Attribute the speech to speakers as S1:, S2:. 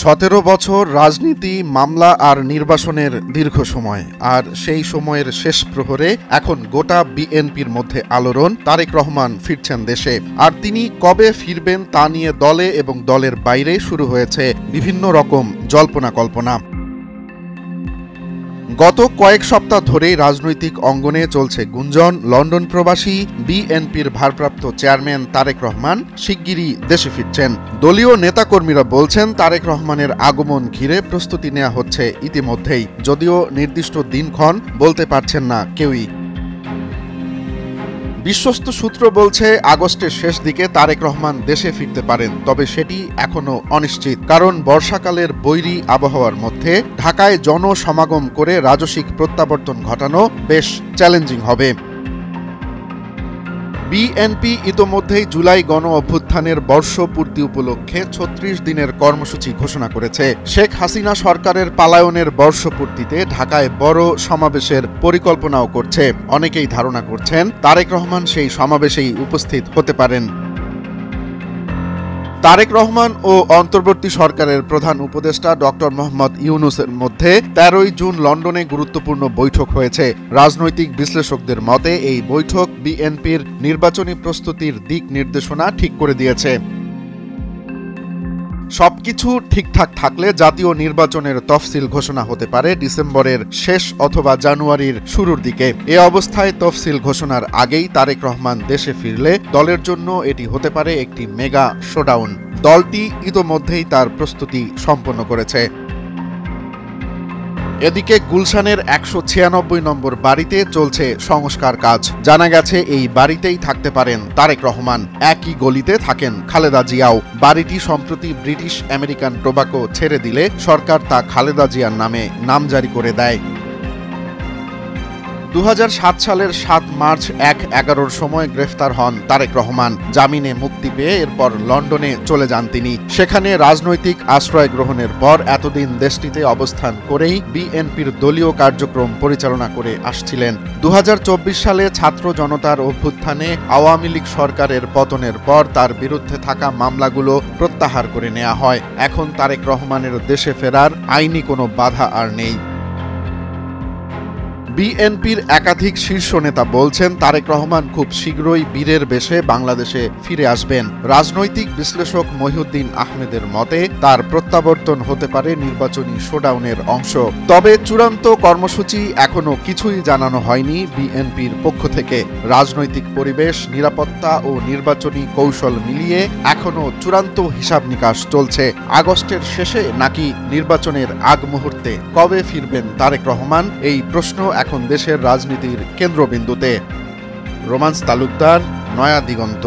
S1: 17 বছর রাজনীতি, মামলা আর নির্বাসনের দীর্ঘ সময়, আর সেই সময়ের শেষ প্রহরে এখন গোটা বিএনপির মধ্যে আলোড়ন। তারেক রহমান ফিরছেন দেশে, আর তিনি কবে ফিরবেন তা নিয়ে দলে এবং দলের বাইরে শুরু হয়েছে বিভিন্ন রকম জল্পনা কল্পনা। গত কয়েক সপ্তাহ ধরেই রাজনৈতিক অঙ্গনে চলছে গুঞ্জন, লন্ডন প্রবাসী বিএনপির ভারপ্রাপ্ত চেয়ারম্যান তারেক রহমান শিগগিরই দেশে ফিরছেন। দলীয় নেতাকর্মীরা বলছেন তারেক রহমানের আগমন ঘিরে প্রস্তুতি নেওয়া হচ্ছে ইতিমধ্যেই, যদিও নির্দিষ্ট দিনক্ষণ বলতে পারছেন না কেউই। বিশ্বস্ত সূত্র বলছে আগস্টের শেষ দিকে তারেক রহমান দেশে ফিরতে পারেন, তবে সেটি এখনো অনিশ্চিত, কারণ বর্ষাকালের বৈরী আবহাওয়ার মধ্যে ঢাকায় জনসমাগম করে রাজসিক প্রত্যাবর্তন ঘটানো বেশ চ্যালেঞ্জিং হবে। বিএনপি ইতোমধ্যেই জুলাই গণ অভ্যুত্থানের বর্ষপূর্তি উপলক্ষে ৩৬ দিনের কর্মসূচি ঘোষণা করেছে। শেখ হাসিনা সরকারের পালায়নের বর্ষপূর্তিতে ঢাকায় বড় সমাবেশের পরিকল্পনাও করছে। অনেকেই ধারণা করছেন তারেক রহমান সেই সমাবেশেই উপস্থিত হতে পারেন। তারেক রহমান ও অন্তর্বর্তী সরকারের প্রধান উপদেষ্টা ডক্টর মোহাম্মদ ইউনূসের মধ্যে ১৩ জুন লন্ডনে গুরুত্বপূর্ণ বৈঠক হয়েছে। রাজনৈতিক বিশ্লেষকদের মতে এই বৈঠক বিএনপির নির্বাচনী প্রস্তুতির দিক নির্দেশনা ঠিক করে দিয়েছে। সবকিছু ঠিকঠাক থাকলে জাতীয় নির্বাচনের তফসিল ঘোষণা হতে পারে ডিসেম্বরের শেষ অথবা জানুয়ারির শুরুর দিকে। এ অবস্থায় তফসিল ঘোষণার আগেই তারেক রহমান দেশে ফিরলে দলের জন্য এটি হতে পারে একটি মেগা শোডাউন। দলটি ইতোমধ্যেই তার প্রস্তুতি সম্পন্ন করেছে। এদিকে গুলশানের ১৯৬ নম্বর বাড়িতে চলছে সংস্কার কাজ। জানা গেছে এই বাড়িতেই থাকতে পারেন তারেক রহমান। একই গলিতে থাকেন খালেদা জিয়াও। বাড়িটি সম্প্রতি ব্রিটিশ আমেরিকান টোবাকো ছেড়ে দিলে সরকার তা খালেদা জিয়ার নামে নামজারি করে দেয়। ২০০৭ সালের ৭ মার্চ ১:১১ সময় গ্রেফতার হন তারেক রহমান। জামিনে মুক্তি পেয়ে এরপর লন্ডনে চলে যান তিনি। সেখানে রাজনৈতিক আশ্রয় গ্রহণের পর এতদিন দেশটিতে অবস্থান করেই বিএনপির দলীয় কার্যক্রম পরিচালনা করে আসছিলেন। ২০২৪ সালে ছাত্র জনতার অভ্যুত্থানে আওয়ামী লীগ সরকারের পতনের পর তার বিরুদ্ধে থাকা মামলাগুলো প্রত্যাহার করে নেওয়া হয়। এখন তারেক রহমানের দেশে ফেরার আইনি কোনো বাধা আর নেই। বিএনপির একাধিক শীর্ষ নেতা বলছেন তারেক রহমান খুব শীঘ্রই বীরের বেশে বাংলাদেশে ফিরে আসবেন। রাজনৈতিক বিশ্লেষক মহিউদ্দিন আহমেদের মতে তার প্রত্যাবর্তন হতে পারে নির্বাচনী শোডাউনের অংশ। তবে চূড়ান্ত কর্মসূচি এখনো কিছুই জানানো হয়নি বিএনপির পক্ষ থেকে। রাজনৈতিক পরিবেশ, নিরাপত্তা ও নির্বাচনী কৌশল মিলিয়ে এখনো চূড়ান্ত হিসাব নিকাশ চলছে। আগস্টের শেষে নাকি নির্বাচনের আগ মুহূর্তে কবে ফিরবেন তারেক রহমান, এই প্রশ্ন এখন দেশের রাজনীতির কেন্দ্রবিন্দুতে। রোমান্স তালুকদার, নয়া দিগন্ত।